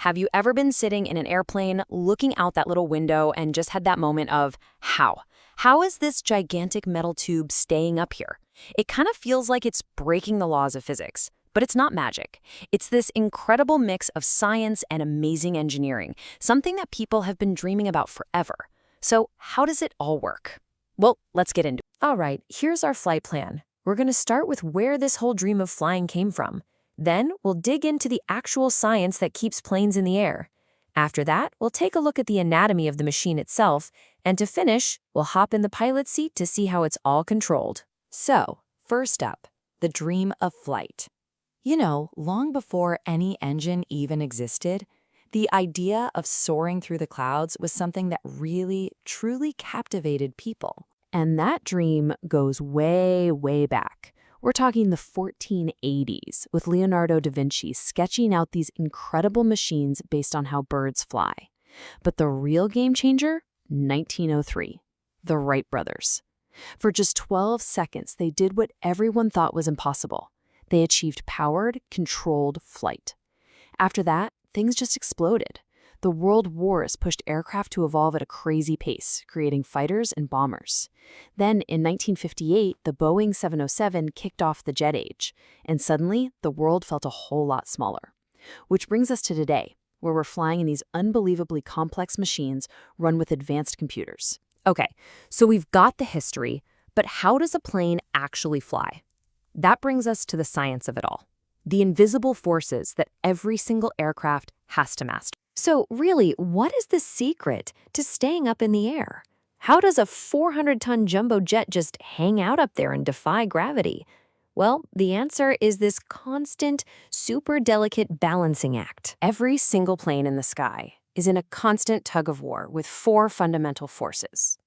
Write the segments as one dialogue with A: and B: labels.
A: Have you ever been sitting in an airplane, looking out that little window, and just had that moment of, how? How is this gigantic metal tube staying up here? It kind of feels like it's breaking the laws of physics. But it's not magic. It's this incredible mix of science and amazing engineering, something that people have been dreaming about forever. So how does it all work? Well, let's get into it.
B: All right, here's our flight plan. We're going to start with where this whole dream of flying came from. Then we'll dig into the actual science that keeps planes in the air. After that, we'll take a look at the anatomy of the machine itself, and to finish, we'll hop in the pilot's seat to see how it's all controlled.
C: So, first up, the dream of flight. You know, long before any engine even existed, the idea of soaring through the clouds was something that really, truly captivated people.
A: And that dream goes way, way back. We're talking the 1480s, with Leonardo da Vinci sketching out these incredible machines based on how birds fly. But the real game changer? 1903. The Wright brothers. For just 12 seconds, they did what everyone thought was impossible. They achieved powered, controlled flight. After that, things just exploded. The world wars pushed aircraft to evolve at a crazy pace, creating fighters and bombers. Then, in 1958, the Boeing 707 kicked off the jet age, and suddenly, the world felt a whole lot smaller. Which brings us to today, where we're flying in these unbelievably complex machines run with advanced computers. Okay, so we've got the history, but how does a plane actually fly? That brings us to the science of it all. The invisible forces that every single aircraft has to master.
B: So really, what is the secret to staying up in the air? How does a 400-ton jumbo jet just hang out up there and defy gravity? Well, the answer is this constant, super delicate balancing act.
A: Every single plane in the sky is in a constant tug-of-war with four fundamental forces.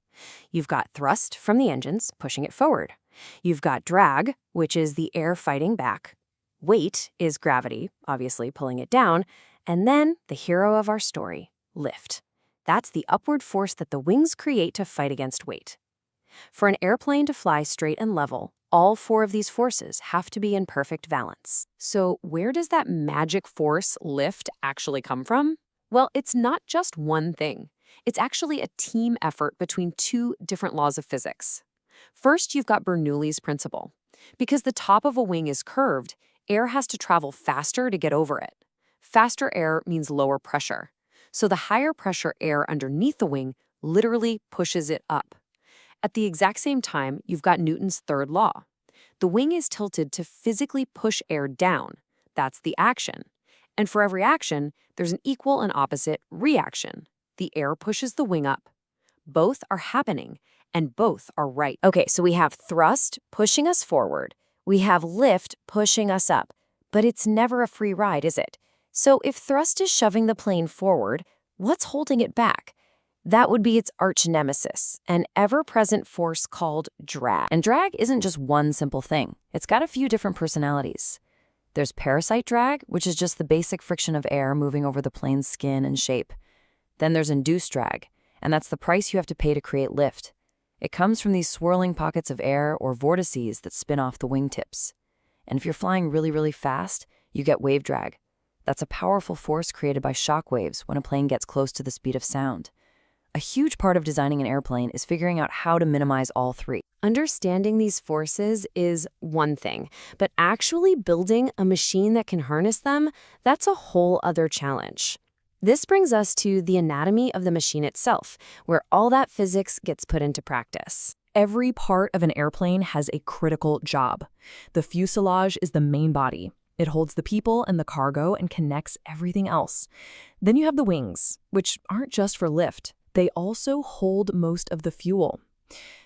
A: You've got thrust from the engines, pushing it forward. You've got drag, which is the air fighting back. Weight is gravity, obviously pulling it down. And then, the hero of our story, lift. That's the upward force that the wings create to fight against weight. For an airplane to fly straight and level, all four of these forces have to be in perfect balance. So where does that magic force, lift, actually come from? Well, it's not just one thing. It's actually a team effort between two different laws of physics. First, you've got Bernoulli's principle. Because the top of a wing is curved, air has to travel faster to get over it. Faster air means lower pressure. So the higher pressure air underneath the wing literally pushes it up. At the exact same time, you've got Newton's third law. The wing is tilted to physically push air down. That's the action. And for every action, there's an equal and opposite reaction. The air pushes the wing up. Both are happening, and both are right.
B: Okay, so we have thrust pushing us forward. We have lift pushing us up. But it's never a free ride, is it? So if thrust is shoving the plane forward, what's holding it back? That would be its arch nemesis, an ever-present force called drag.
A: And drag isn't just one simple thing. It's got a few different personalities. There's parasite drag, which is just the basic friction of air moving over the plane's skin and shape. Then there's induced drag, and that's the price you have to pay to create lift. It comes from these swirling pockets of air or vortices that spin off the wingtips. And if you're flying really, really fast, you get wave drag. That's a powerful force created by shock waves when a plane gets close to the speed of sound. A huge part of designing an airplane is figuring out how to minimize all three. Understanding these forces is one thing, but actually building a machine that can harness them, that's a whole other challenge. This brings us to the anatomy of the machine itself, where all that physics gets put into practice.
D: Every part of an airplane has a critical job. The fuselage is the main body. It holds the people and the cargo and connects everything else. Then you have the wings, which aren't just for lift. They also hold most of the fuel.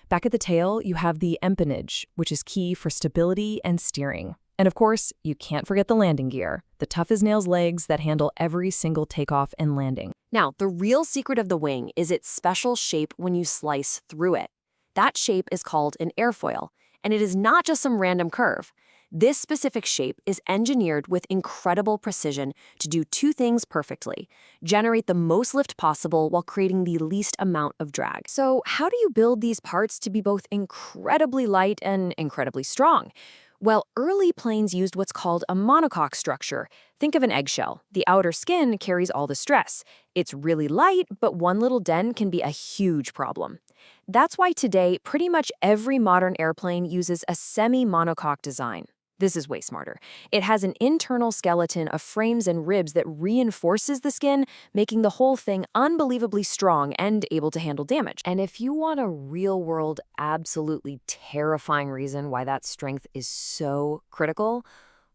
D: Back at the tail, you have the empennage, which is key for stability and steering. And of course, you can't forget the landing gear, the tough-as-nails legs that handle every single takeoff and landing.
A: Now, the real secret of the wing is its special shape when you slice through it. That shape is called an airfoil, and it is not just some random curve. This specific shape is engineered with incredible precision to do two things perfectly: generate the most lift possible while creating the least amount of drag. So how do you build these parts to be both incredibly light and incredibly strong?
B: Well, early planes used what's called a monocoque structure. Think of an eggshell. The outer skin carries all the stress. It's really light, but one little dent can be a huge problem. That's why today, pretty much every modern airplane uses a semi-monocoque design. This is way smarter. It has an internal skeleton of frames and ribs that reinforces the skin, making the whole thing unbelievably strong and able to handle damage.
A: And if you want a real-world, absolutely terrifying reason why that strength is so critical,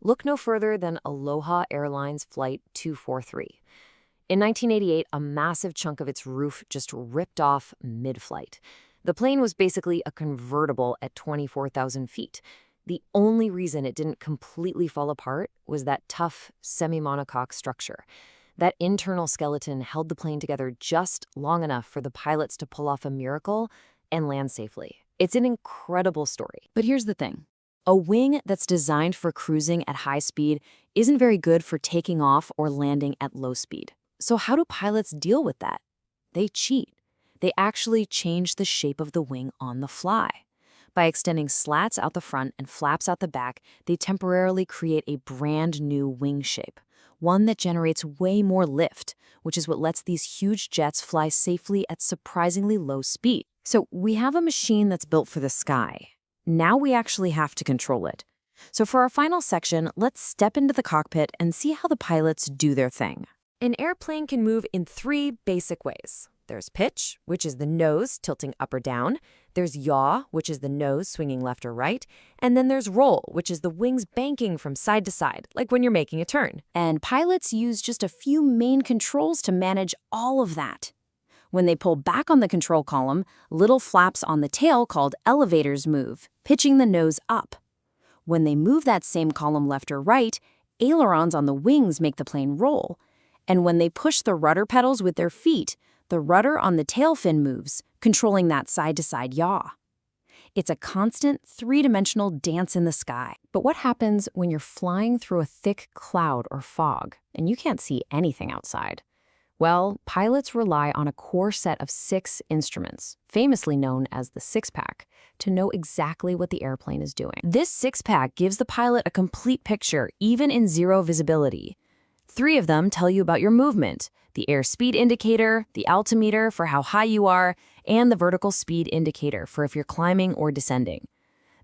A: look no further than Aloha Airlines Flight 243. In 1988, a massive chunk of its roof just ripped off mid-flight. The plane was basically a convertible at 24,000 feet. The only reason it didn't completely fall apart was that tough, semi-monocoque structure. That internal skeleton held the plane together just long enough for the pilots to pull off a miracle and land safely. It's an incredible story.
B: But here's the thing. A wing that's designed for cruising at high speed isn't very good for taking off or landing at low speed. So how do pilots deal with that? They cheat. They actually change the shape of the wing on the fly. By extending slats out the front and flaps out the back, they temporarily create a brand new wing shape, one that generates way more lift, which is what lets these huge jets fly safely at surprisingly low speed. So we have a machine that's built for the sky. Now we actually have to control it. So for our final section, let's step into the cockpit and see how the pilots do their thing. An airplane can move in 3 basic ways. There's pitch, which is the nose tilting up or down. There's yaw, which is the nose swinging left or right. And then there's roll, which is the wings banking from side to side, like when you're making a turn. And pilots use just a few main controls to manage all of that. When they pull back on the control column, little flaps on the tail called elevators move, pitching the nose up. When they move that same column left or right, ailerons on the wings make the plane roll. And when they push the rudder pedals with their feet, the rudder on the tail fin moves, controlling that side-to-side yaw. It's a constant, 3-dimensional dance in the sky. But what happens when you're flying through a thick cloud or fog, and you can't see anything outside? Well, pilots rely on a core set of 6 instruments, famously known as the six-pack, to know exactly what the airplane is doing. This six-pack gives the pilot a complete picture, even in zero visibility. 3 of them tell you about your movement: the airspeed indicator, the altimeter for how high you are, and the vertical speed indicator for if you're climbing or descending.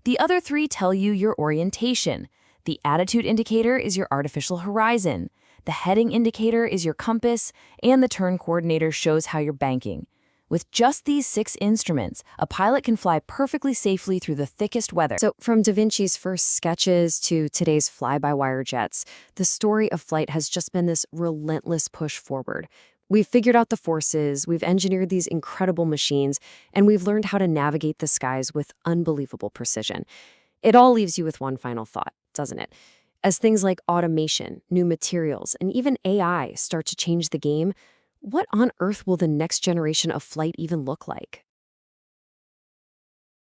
B: The other 3 tell you your orientation. The attitude indicator is your artificial horizon. The heading indicator is your compass, and the turn coordinator shows how you're banking. With just these 6 instruments, a pilot can fly perfectly safely through the thickest weather.
A: So from Da Vinci's first sketches to today's fly-by-wire jets, the story of flight has just been this relentless push forward. We've figured out the forces, we've engineered these incredible machines, and we've learned how to navigate the skies with unbelievable precision. It all leaves you with one final thought, doesn't it? As things like automation, new materials, and even AI start to change the game, what on earth will the next generation of flight even look like?